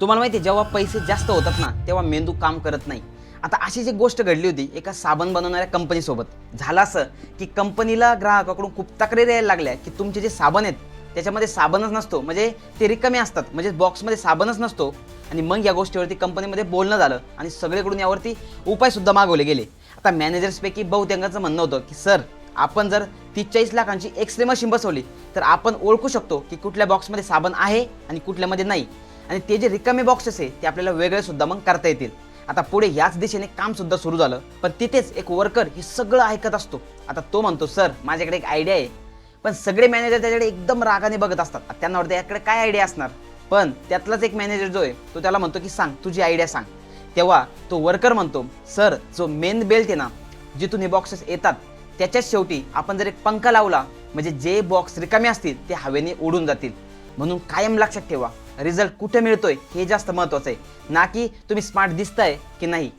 तुम्हाला माहिती आहे, जेव्हा पैसे जास्त होतात ना तेव्हा मेंदू काम करत नाही. आता अशीच एक गोष्ट घडली होती एका साबण बनवणाऱ्या कंपनीसोबत. झालं असं की कंपनीला ग्राहकाकडून खूप तक्रारी यायला लागल्या की तुमचे जे साबण आहेत त्याच्यामध्ये साबणच नसतो, म्हणजे ते रिकामे असतात, म्हणजे बॉक्समध्ये साबणच नसतो. आणि मग या गोष्टीवरती कंपनीमध्ये बोलणं झालं आणि सगळीकडून यावरती उपायसुद्धा मागवले गेले. आता मॅनेजर्सपैकी बहुतेकांचं म्हणणं होतं की सर, आपण जर 30-40 लाखांची एक्सरे मशीन बसवली तर आपण ओळखू शकतो की कुठल्या बॉक्समध्ये साबण आहे आणि कुठल्यामध्ये नाही. आणि ते जे रिकामे बॉक्सेस आहे ते आपल्याला वेगळे सुद्धा मग करता येतील. आता पुढे याच दिशेने काम सुद्धा सुरू झालं, पण तिथेच एक वर्कर हे सगळं ऐकत असतो. आता तो म्हणतो, सर माझ्याकडे एक आयडिया आहे. पण सगळे मॅनेजर त्याच्याकडे एकदम रागाने बघत असतात. त्यांना वाटतं याकडे काय आयडिया असणार. पण त्यातलाच एक मॅनेजर जो आहे तो त्याला म्हणतो की सांग, तुझी आयडिया सांग. तेव्हा तो वर्कर म्हणतो, सर जो मेन बेल्ट आहे ना, जिथून हे बॉक्सेस येतात त्याच्याच शेवटी आपण जर एक पंखा लावला, म्हणजे जे बॉक्स रिकामे असतील ते हवेने उडून जातील. म्हणून कायम लक्षात ठेवा, रिझल्ट कुठे मिळतोय हे जास्त महत्त्वाचं आहे, ना की तुम्ही स्मार्ट दिसताय की नाही.